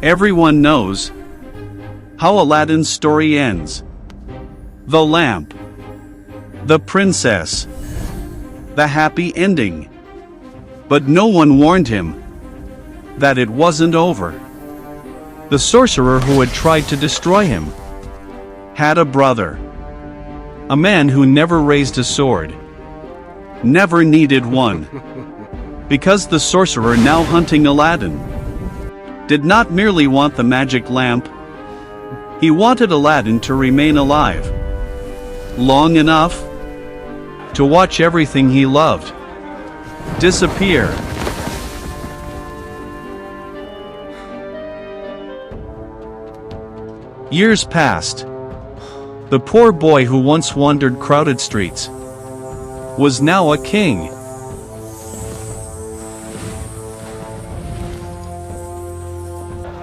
Everyone knows how Aladdin's story ends. The lamp. The princess. The happy ending. But no one warned him that it wasn't over. The sorcerer who had tried to destroy him had a brother. A man who never raised a sword. Never needed one. Because the sorcerer now hunting Aladdin did not merely want the magic lamp. He wanted Aladdin to remain alive long enough to watch everything he loved disappear. Years passed. The poor boy who once wandered crowded streets was now a king.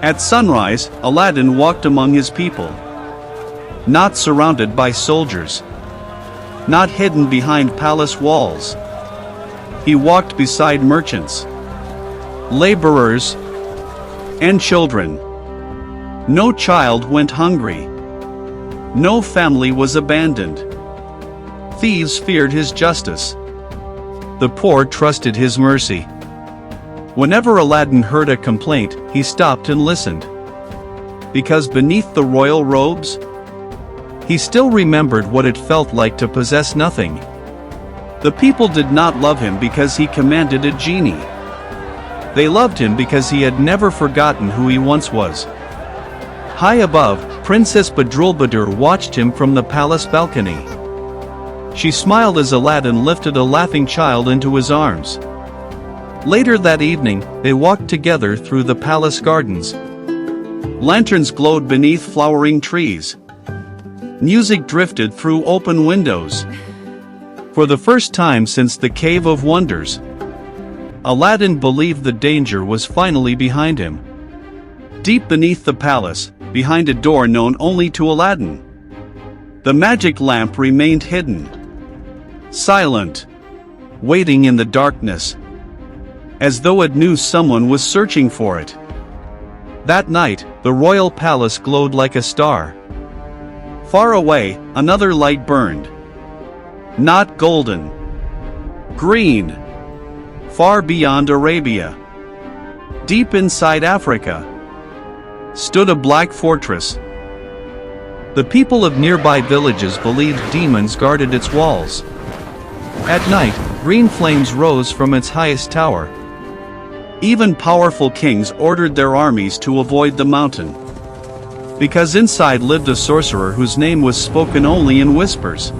At sunrise, Aladdin walked among his people, not surrounded by soldiers, not hidden behind palace walls. He walked beside merchants, laborers, and children. No child went hungry. No family was abandoned. Thieves feared his justice. The poor trusted his mercy. Whenever Aladdin heard a complaint, he stopped and listened. Because beneath the royal robes, he still remembered what it felt like to possess nothing. The people did not love him because he commanded a genie. They loved him because he had never forgotten who he once was. High above, Princess Badroulbadur watched him from the palace balcony. She smiled as Aladdin lifted a laughing child into his arms. Later that evening, they walked together through the palace gardens. Lanterns glowed beneath flowering trees. Music drifted through open windows. For the first time since the Cave of Wonders, Aladdin believed the danger was finally behind him. Deep beneath the palace, behind a door known only to Aladdin, the magic lamp remained hidden, silent, waiting in the darkness, as though it knew someone was searching for it. That night, the royal palace glowed like a star. Far away, another light burned. Not golden. Green. Far beyond Arabia. Deep inside Africa stood a black fortress. The people of nearby villages believed demons guarded its walls. At night, green flames rose from its highest tower. Even powerful kings ordered their armies to avoid the mountain, because inside lived a sorcerer whose name was spoken only in whispers.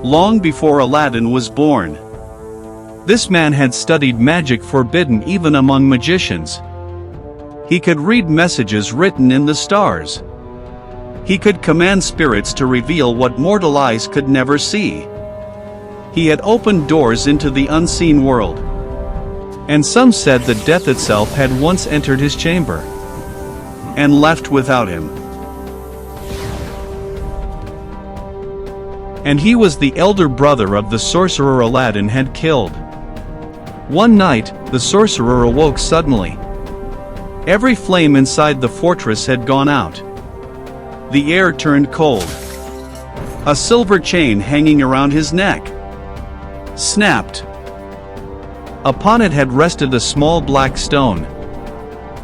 Long before Aladdin was born, this man had studied magic forbidden even among magicians. He could read messages written in the stars. He could command spirits to reveal what mortal eyes could never see. He had opened doors into the unseen world. And some said that death itself had once entered his chamber and left without him. And he was the elder brother of the sorcerer Aladdin had killed. One night, the sorcerer awoke suddenly. Every flame inside the fortress had gone out. The air turned cold. A silver chain hanging around his neck snapped. Upon it had rested a small black stone.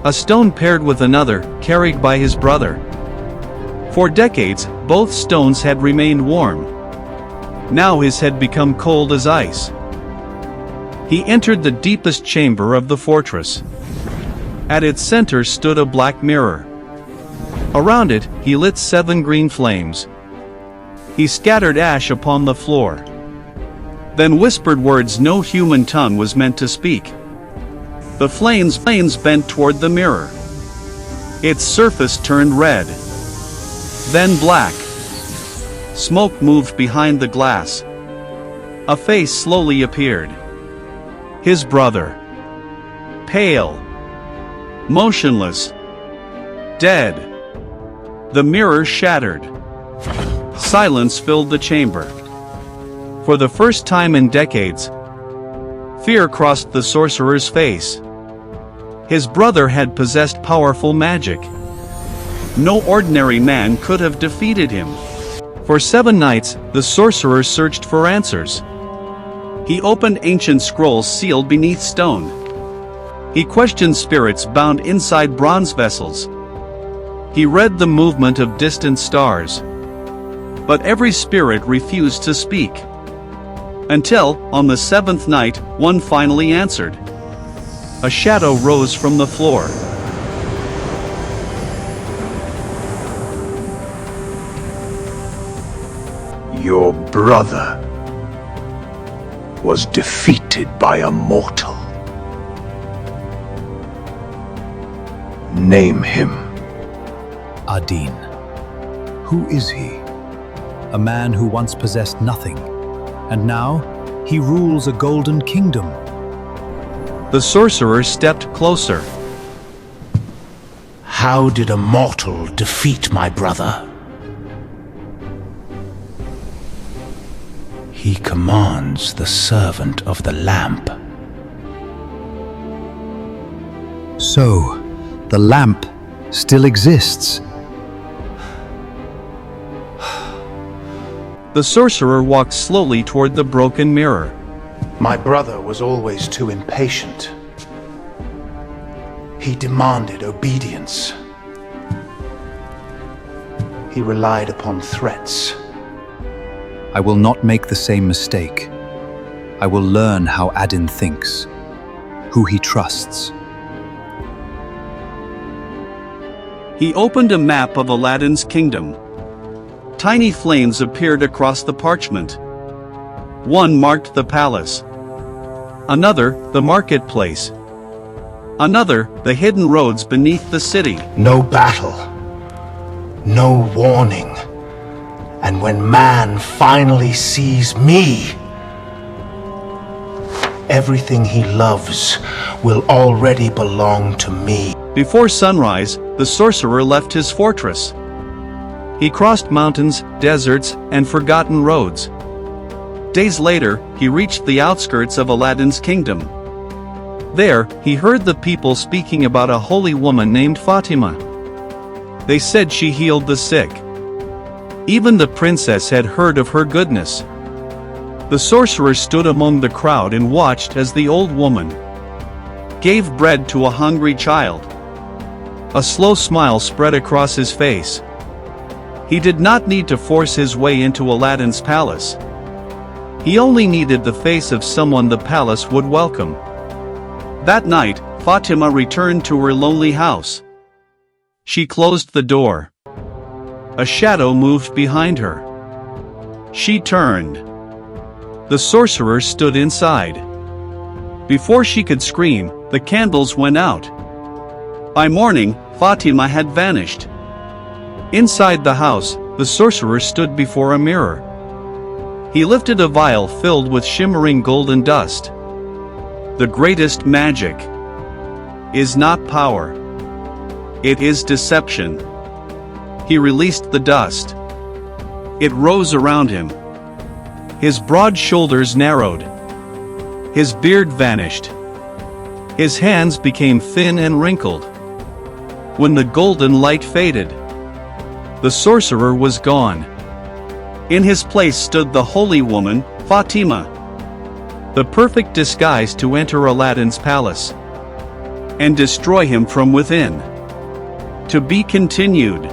A stone paired with another, carried by his brother. For decades, both stones had remained warm. Now his had become cold as ice. He entered the deepest chamber of the fortress. At its center stood a black mirror. Around it, he lit 7 green flames. He scattered ash upon the floor, then whispered words no human tongue was meant to speak. The flames bent toward the mirror. Its surface turned red, then black. Smoke moved behind the glass. A face slowly appeared. His brother. Pale. Motionless. Dead. The mirror shattered. Silence filled the chamber. For the first time in decades, fear crossed the sorcerer's face. His brother had possessed powerful magic. No ordinary man could have defeated him. For 7 nights, the sorcerer searched for answers. He opened ancient scrolls sealed beneath stone. He questioned spirits bound inside bronze vessels. He read the movement of distant stars. But every spirit refused to speak. Until, on the 7th night, one finally answered. A shadow rose from the floor. Your brother was defeated by a mortal. Name him. Aladdin. Who is he? A man who once possessed nothing, and now he rules a golden kingdom. The sorcerer stepped closer. How did a mortal defeat my brother? He commands the servant of the lamp. So, the lamp still exists. The sorcerer walked slowly toward the broken mirror. My brother was always too impatient. He demanded obedience. He relied upon threats. I will not make the same mistake. I will learn how Aladdin thinks, who he trusts. He opened a map of Aladdin's kingdom. Tiny flames appeared across the parchment. One marked the palace. Another, the marketplace. Another, the hidden roads beneath the city. No battle. No warning. And when man finally sees me, everything he loves will already belong to me. Before sunrise, the sorcerer left his fortress. He crossed mountains, deserts, and forgotten roads. Days later, he reached the outskirts of Aladdin's kingdom. There, he heard the people speaking about a holy woman named Fatima. They said she healed the sick. Even the princess had heard of her goodness. The sorcerer stood among the crowd and watched as the old woman gave bread to a hungry child. A slow smile spread across his face. He did not need to force his way into Aladdin's palace. He only needed the face of someone the palace would welcome. That night, Fatima returned to her lonely house. She closed the door. A shadow moved behind her. She turned. The sorcerer stood inside. Before she could scream, the candles went out. By morning, Fatima had vanished. Inside the house, the sorcerer stood before a mirror. He lifted a vial filled with shimmering golden dust. The greatest magic is not power. It is deception. He released the dust. It rose around him. His broad shoulders narrowed. His beard vanished. His hands became thin and wrinkled. When the golden light faded, the sorcerer was gone. In his place stood the holy woman, Fatima, the perfect disguise to enter Aladdin's palace and destroy him from within. To be continued.